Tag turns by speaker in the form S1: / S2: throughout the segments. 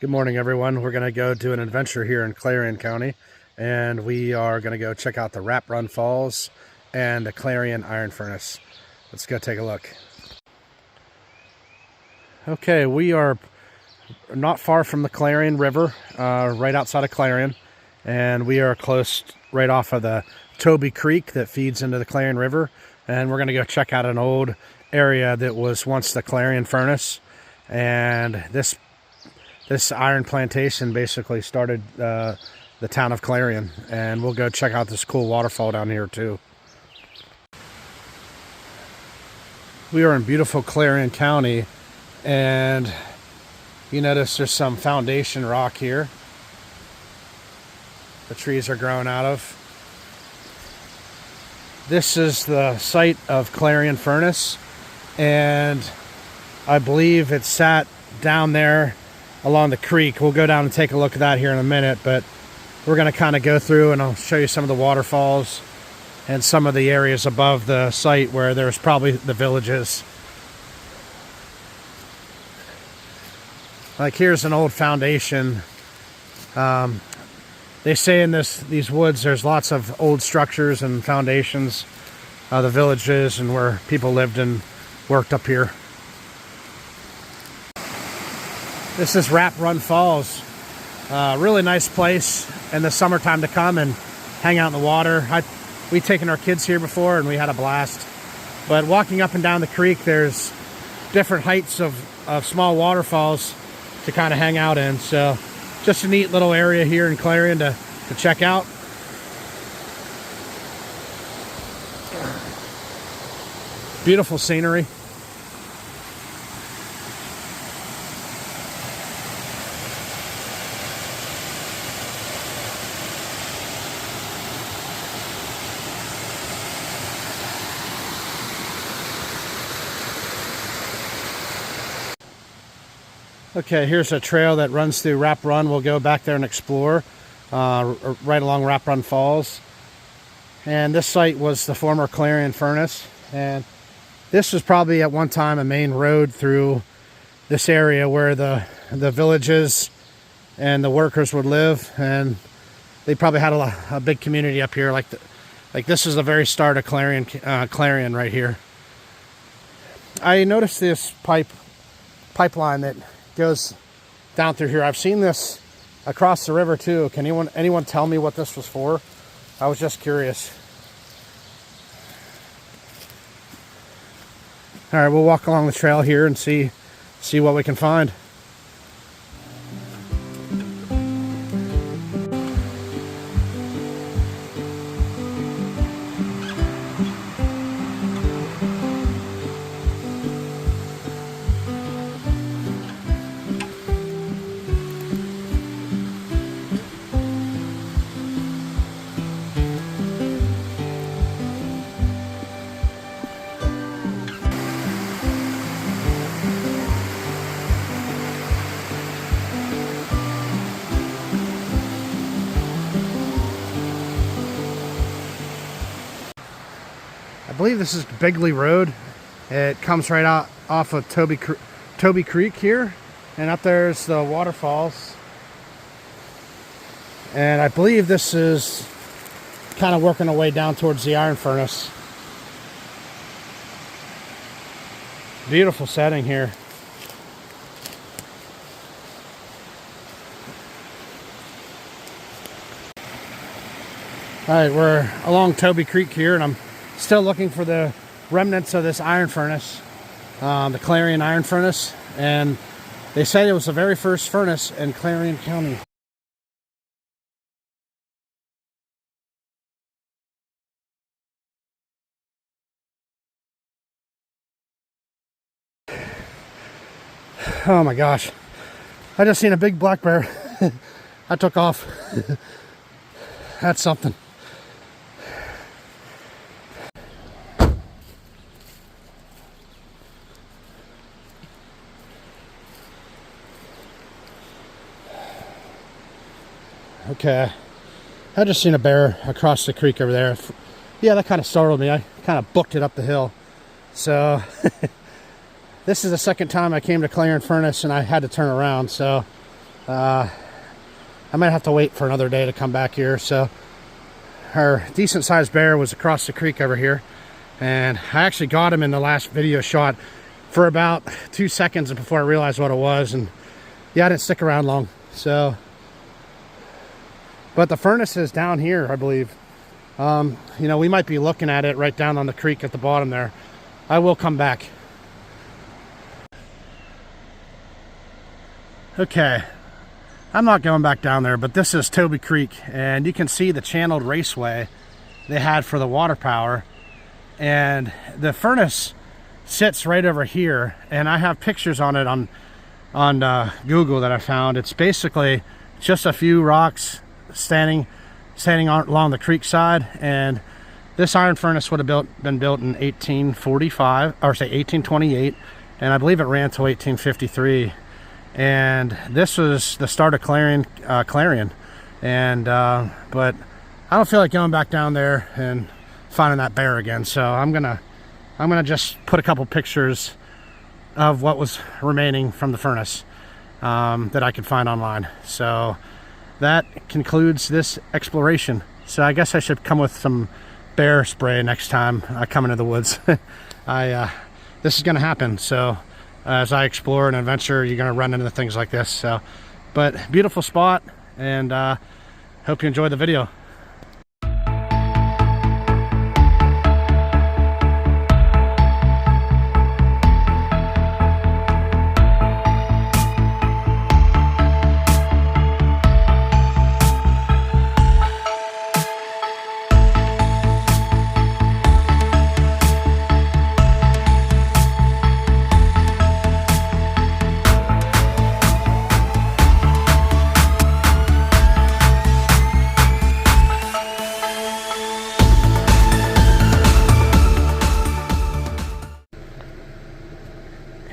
S1: Good morning, everyone. We're going to go do an adventure here in Clarion County, and we are going to go check out the Rap Run Falls and the Clarion Iron Furnace. Let's go take a look. Okay, we are not far from the Clarion River, right outside of Clarion, and we are close right off of the Toby Creek that feeds into the Clarion River, and we're going to go check out an old area that was once the Clarion Furnace. And this iron plantation basically started the town of Clarion, and we'll go check out this cool waterfall down here too. We are in beautiful Clarion County, and you notice there's some foundation rock here the trees are growing out of. This is the site of Clarion Furnace, and I believe it sat down there along the creek. We'll go down and take a look at that here in a minute, but we're going to kind of go through and I'll show you some of the waterfalls and some of the areas above the site where there's probably the villages. Like here's an old foundation. They say in these woods there's lots of old structures and foundations, the villages and where people lived and worked up here. This is Rap Run Falls. Really nice place in the summertime to come and hang out in the water. We've taken our kids here before and we had a blast. But walking up and down the creek, there's different heights of small waterfalls to kind of hang out in. So just a neat little area here in Clarion to check out. Beautiful scenery. Okay, here's a trail that runs through Rap Run. We'll go back there and explore right along Rap Run Falls. And this site was the former Clarion Furnace. And this was probably at one time a main road through this area where the villages and the workers would live. And they probably had a big community up here. Like this is the very start of Clarion right here. I noticed this pipeline that goes down through here. I've seen this across the river too. Can anyone tell me what this was for? I was just curious. All right, we'll walk along the trail here and see what we can find. I believe this is Bigley Road. It comes right out off of Toby Creek here, and up there's the waterfalls. And I believe this is kind of working our way down towards the iron furnace. Beautiful setting here. All right, we're along Toby Creek here, and I'm still looking for the remnants of this iron furnace, the Clarion Iron Furnace, and they said it was the very first furnace in Clarion County. Oh my gosh, I just seen a big black bear. I took off. That's something. Okay, I just seen a bear across the creek over there. Yeah, that kind of startled me. I kind of booked it up the hill. So This is the second time I came to Clarion Furnace and I had to turn around, so I might have to wait for another day to come back here. So our decent sized bear was across the creek over here, and I actually got him in the last video shot for about 2 seconds before I realized what it was. And yeah, I didn't stick around long. So, but the furnace is down here, I believe. You know, we might be looking at it right down on the creek at the bottom there. I will come back. Okay, I'm not going back down there, but this is Toby Creek, and you can see the channeled raceway they had for the water power. And the furnace sits right over here, and I have pictures on it on Google that I found. It's basically just a few rocks standing along the creek side, and this iron furnace would have been built in 1845, or say 1828, and I believe it ran till 1853. And this was the start of Clarion. And but I don't feel like going back down there and finding that bear again. So I'm gonna just put a couple pictures of what was remaining from the furnace that I could find online. So that concludes this exploration. So I guess I should come with some bear spray next time I come into the woods. This is gonna happen. So as I explore and adventure, you're gonna run into things like this. So, but beautiful spot, and hope you enjoyed the video.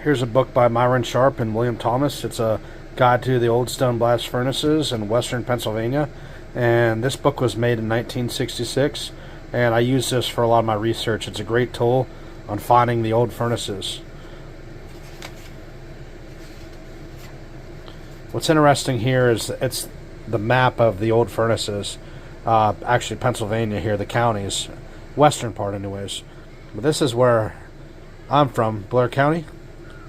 S1: Here's a book by Myron Sharp and William Thomas. It's a guide to the old stone blast furnaces in western Pennsylvania, and this book was made in 1966, and I use this for a lot of my research. It's a great tool on finding the old furnaces. What's interesting here is it's the map of the old furnaces, actually Pennsylvania here, the counties, western part anyways. But this is where I'm from, Blair County.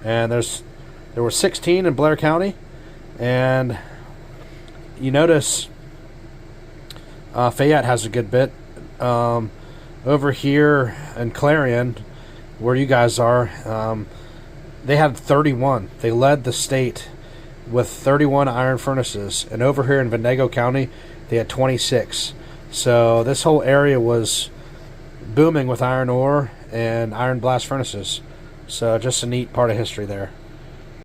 S1: And there were 16 in Blair County, and you notice Fayette has a good bit. Over here in Clarion, where you guys are, they had 31. They led the state with 31 iron furnaces, and over here in Vendago County, they had 26. So this whole area was booming with iron ore and iron blast furnaces. So just a neat part of history there.